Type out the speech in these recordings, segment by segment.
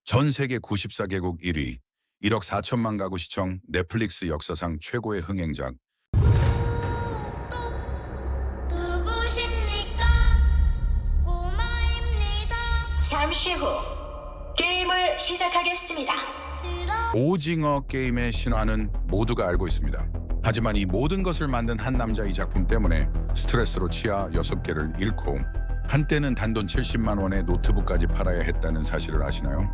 전 세계 94개국 1위, 1억 4천만 가구 시청 넷플릭스 역사상 최고의 흥행작. 누구십니까? 꼬마입니다. 잠시 후 게임을 시작하겠습니다. 오징어 게임의 신화는 모두가 알고 있습니다. 하지만 이 모든 것을 만든 한 남자 이 작품 때문에 스트레스로 치아 6개를 잃고 한때는 단돈 70만 원의 노트북까지 팔아야 했다는 사실을 아시나요?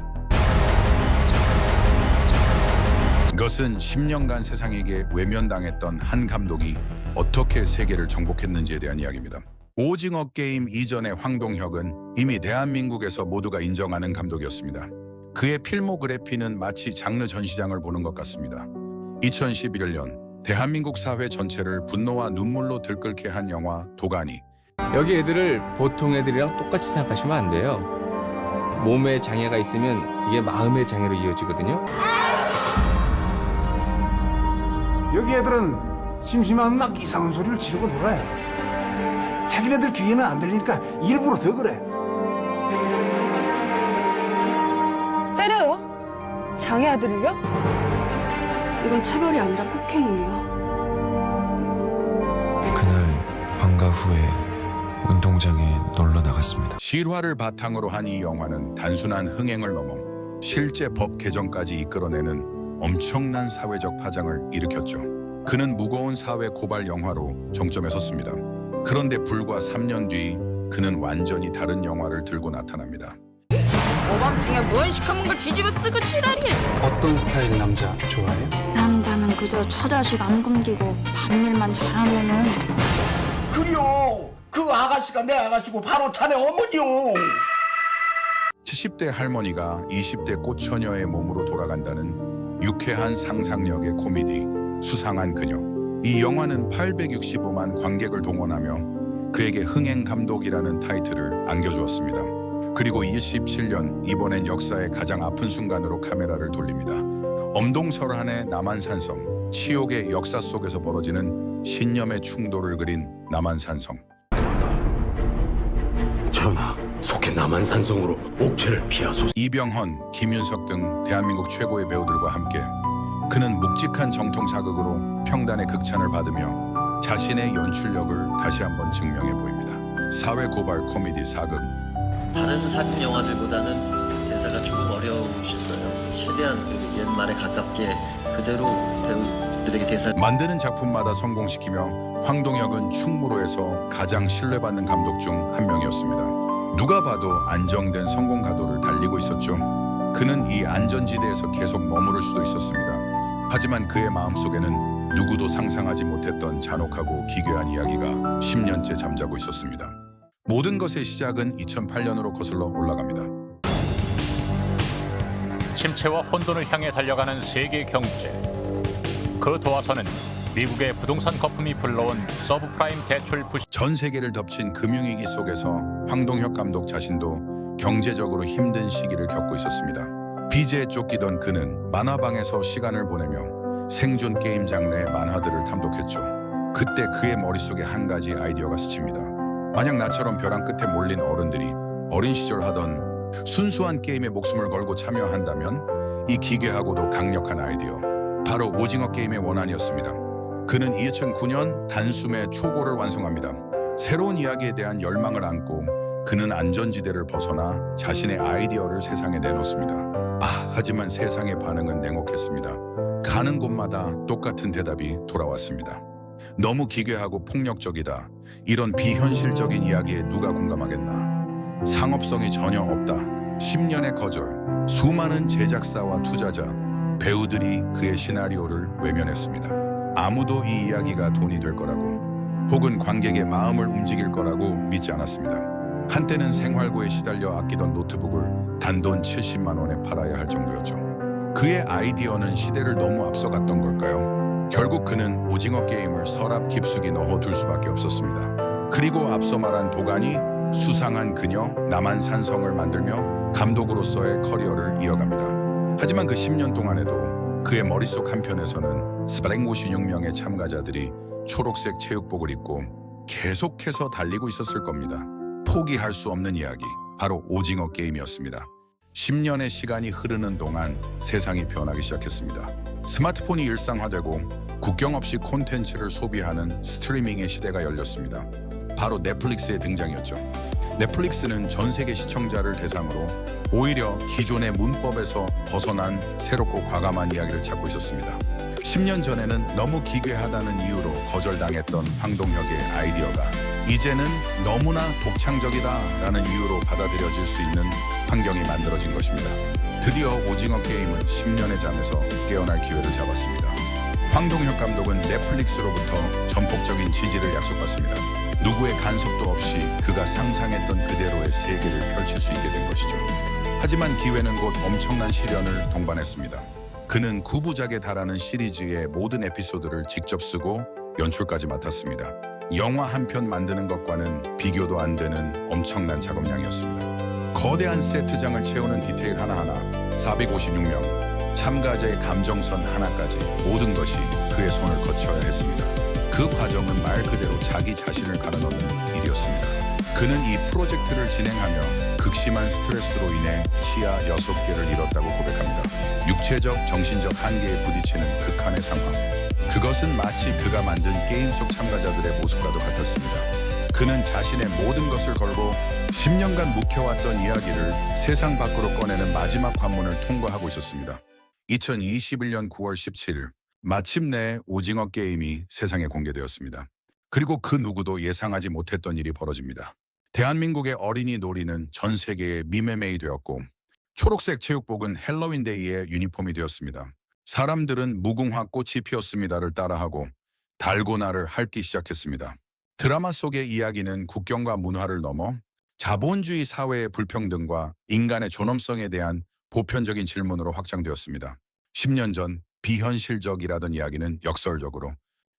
그것은 10년간 세상에게 외면당했던 한 감독이 어떻게 세계를 정복했는지에 대한 이야기입니다. 오징어 게임 이전의 황동혁은 이미 대한민국에서 모두가 인정하는 감독이었습니다. 그의 필모그래피는 마치 장르 전시장을 보는 것 같습니다. 2011년 대한민국 사회 전체를 분노와 눈물로 들끓게 한 영화 도가니. 여기 애들을 보통 애들이랑 똑같이 생각하시면 안 돼요. 몸에 장애가 있으면 이게 마음의 장애로 이어지거든요. 여기 애들은 심심하면 막 이상한 소리를 지르고 놀아요. 자기네들 귀에는 안 들리니까 일부러 더 그래. 때려요? 장애 아들을요? 이건 차별이 아니라 폭행이에요. 그날 방과 후에 운동장에 놀러 나갔습니다. 실화를 바탕으로 한 이 영화는 단순한 흥행을 넘어 실제 법 개정까지 이끌어내는 엄청난 사회적 파장을 일으켰죠. 그는 무거운 사회 고발 영화로 정점에 섰습니다. 그런데 불과 3년 뒤 그는 완전히 다른 영화를 들고 나타납니다. 오밤중에 뭔 시커먼 걸 뒤집어 쓰고 지랄이야. 어떤 스타일의 남자 좋아해요? 남자는 그저 처자식 안 굶기고 밤일만 잘하면은. 그래요. 그 아가씨가 내 아가씨고 바로 자네 어머니요. 70대 할머니가 20대 꽃처녀의 몸으로 돌아간다는 유쾌한 상상력의 코미디 수상한 그녀. 이 영화는 865만 관객을 동원하며 그에게 흥행 감독이라는 타이틀을 안겨주었습니다. 그리고 27년 이번엔 역사의 가장 아픈 순간으로 카메라를 돌립니다. 엄동설한의 남한산성, 치욕의 역사 속에서 벌어지는 신념의 충돌을 그린 남한산성. 전하, 속해 남한산성으로 옥체를 피하소서. 이병헌, 김윤석 등 대한민국 최고의 배우들과 함께 그는 묵직한 정통 사극으로 평단의 극찬을 받으며 자신의 연출력을 다시 한번 증명해 보입니다. 사회 고발 코미디 사극. 다른 사극 영화들보다는 대사가 조금 어려우실 거예요. 최대한 그 옛말에 가깝게 그대로 배우들에게 대사를 만드는 작품마다 성공시키며 황동혁은 충무로에서 가장 신뢰받는 감독 중 한 명이었습니다. 누가 봐도 안정된 성공 가도를 달리고 있었죠. 그는 이 안전지대에서 계속 머무를 수도 있었습니다. 하지만 그의 마음속에는 누구도 상상하지 못했던 잔혹하고 기괴한 이야기가 10년째 잠자고 있었습니다. 모든 것의 시작은 2008년으로 거슬러 올라갑니다. 침체와 혼돈을 향해 달려가는 세계 경제. 그 도화선은 미국의 부동산 거품이 불러온 서브프라임 대출 부실. 전 세계를 덮친 금융위기 속에서 황동혁 감독 자신도 경제적으로 힘든 시기를 겪고 있었습니다. 빚에 쫓기던 그는 만화방에서 시간을 보내며 생존 게임 장르의 만화들을 탐독했죠. 그때 그의 머릿속에 한 가지 아이디어가 스칩니다. 만약 나처럼 벼랑 끝에 몰린 어른들이 어린 시절 하던 순수한 게임에 목숨을 걸고 참여한다면, 이 기괴하고도 강력한 아이디어, 바로 오징어 게임의 원안이었습니다. 그는 2009년 단숨에 초고를 완성합니다. 새로운 이야기에 대한 열망을 안고 그는 안전지대를 벗어나 자신의 아이디어를 세상에 내놓습니다. 하지만 세상의 반응은 냉혹했습니다. 가는 곳마다 똑같은 대답이 돌아왔습니다. 너무 기괴하고 폭력적이다. 이런 비현실적인 이야기에 누가 공감하겠나. 상업성이 전혀 없다. 10년의 거절. 수많은 제작사와 투자자, 배우들이 그의 시나리오를 외면했습니다. 아무도 이 이야기가 돈이 될 거라고, 혹은 관객의 마음을 움직일 거라고 믿지 않았습니다. 한때는 생활고에 시달려 아끼던 노트북을 단돈 70만 원에 팔아야 할 정도였죠. 그의 아이디어는 시대를 너무 앞서갔던 걸까요? 결국 그는 오징어 게임을 서랍 깊숙이 넣어둘 수밖에 없었습니다. 그리고 앞서 말한 도가니, 수상한 그녀, 남한산성을 만들며 감독으로서의 커리어를 이어갑니다. 하지만 그 10년 동안에도 그의 머릿속 한편에서는 456명의 참가자들이 초록색 체육복을 입고 계속해서 달리고 있었을 겁니다. 포기할 수 없는 이야기, 바로 오징어 게임이었습니다. 10년의 시간이 흐르는 동안 세상이 변하기 시작했습니다. 스마트폰이 일상화되고 국경 없이 콘텐츠를 소비하는 스트리밍의 시대가 열렸습니다. 바로 넷플릭스의 등장이었죠. 넷플릭스는 전 세계 시청자를 대상으로 오히려 기존의 문법에서 벗어난 새롭고 과감한 이야기를 찾고 있었습니다. 10년 전에는 너무 기괴하다는 이유로 거절당했던 황동혁의 아이디어가 이제는 너무나 독창적이다라는 이유로 받아들여질 수 있는 환경이 만들어진 것입니다. 드디어 오징어 게임은 10년의 잠에서 깨어날 기회를 잡았습니다. 황동혁 감독은 넷플릭스로부터 전폭적인 지지를 약속받습니다. 누구의 간섭도 없이 그가 상상했던 그대로의 세계를 펼칠 수 있게 된 것이죠. 하지만 기회는 곧 엄청난 시련을 동반했습니다. 그는 9부작에 달하는 시리즈의 모든 에피소드를 직접 쓰고 연출까지 맡았습니다. 영화 한 편 만드는 것과는 비교도 안 되는 엄청난 작업량이었습니다. 거대한 세트장을 채우는 디테일 하나하나, 456명, 참가자의 감정선 하나까지 모든 것이 그의 손을 거쳐야 했습니다. 그 과정은 말 그대로 자기 자신을 가려넣는 일이었습니다. 그는 이 프로젝트를 진행하며 극심한 스트레스로 인해 치아 6개를 잃었다고 고백합니다. 육체적, 정신적 한계에 부딪히는 극한의 상황. 그것은 마치 그가 만든 게임 속 참가자들의 모습과도 같았습니다. 그는 자신의 모든 것을 걸고 10년간 묵혀왔던 이야기를 세상 밖으로 꺼내는 마지막 관문을 통과하고 있었습니다. 2021년 9월 17일 마침내 오징어 게임이 세상에 공개되었습니다. 그리고 그 누구도 예상하지 못했던 일이 벌어집니다. 대한민국의 어린이 놀이는 전 세계에 밈의 되었고 초록색 체육복은 헬로윈데이의 유니폼이 되었습니다. 사람들은 무궁화 꽃이 피었습니다를 따라하고 달고나를 핥기 시작했습니다. 드라마 속의 이야기는 국경과 문화를 넘어 자본주의 사회의 불평등과 인간의 존엄성에 대한 보편적인 질문으로 확장되었습니다. 10년 전 비현실적이라던 이야기는 역설적으로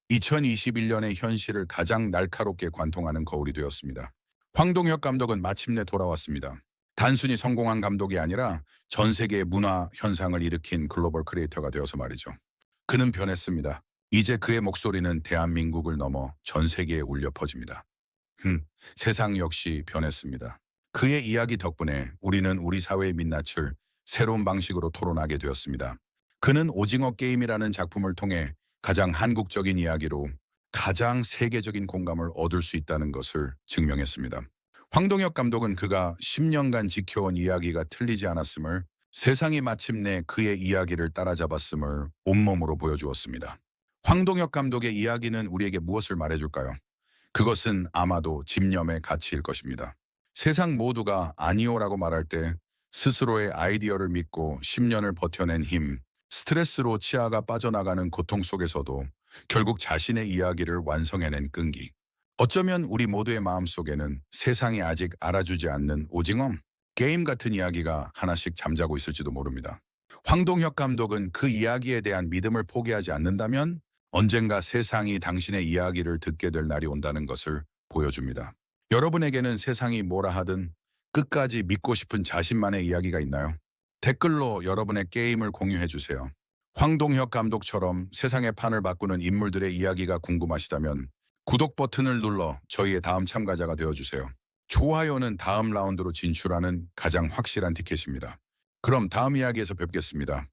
2021년의 현실을 가장 날카롭게 관통하는 거울이 되었습니다. 황동혁 감독은 마침내 돌아왔습니다. 단순히 성공한 감독이 아니라 전 세계의 문화 현상을 일으킨 글로벌 크리에이터가 되어서 말이죠. 그는 변했습니다. 이제 그의 목소리는 대한민국을 넘어 전 세계에 울려 퍼집니다. 세상 역시 변했습니다. 그의 이야기 덕분에 우리는 우리 사회의 민낯을 새로운 방식으로 토론하게 되었습니다. 그는 오징어 게임이라는 작품을 통해 가장 한국적인 이야기로 가장 세계적인 공감을 얻을 수 있다는 것을 증명했습니다. 황동혁 감독은 그가 10년간 지켜온 이야기가 틀리지 않았음을, 세상이 마침내 그의 이야기를 따라잡았음을 온몸으로 보여주었습니다. 황동혁 감독의 이야기는 우리에게 무엇을 말해줄까요? 그것은 아마도 집념의 가치일 것입니다. 세상 모두가 아니오라고 말할 때 스스로의 아이디어를 믿고 10년을 버텨낸 힘, 스트레스로 치아가 빠져나가는 고통 속에서도 결국 자신의 이야기를 완성해낸 끈기. 어쩌면 우리 모두의 마음속에는 세상이 아직 알아주지 않는 오징어 게임 같은 이야기가 하나씩 잠자고 있을지도 모릅니다. 황동혁 감독은 그 이야기에 대한 믿음을 포기하지 않는다면 언젠가 세상이 당신의 이야기를 듣게 될 날이 온다는 것을 보여줍니다. 여러분에게는 세상이 뭐라 하든 끝까지 믿고 싶은 자신만의 이야기가 있나요? 댓글로 여러분의 게임을 공유해 주세요. 황동혁 감독처럼 세상의 판을 바꾸는 인물들의 이야기가 궁금하시다면 구독 버튼을 눌러 저희의 다음 참가자가 되어주세요. 좋아요는 다음 라운드로 진출하는 가장 확실한 티켓입니다. 그럼 다음 이야기에서 뵙겠습니다.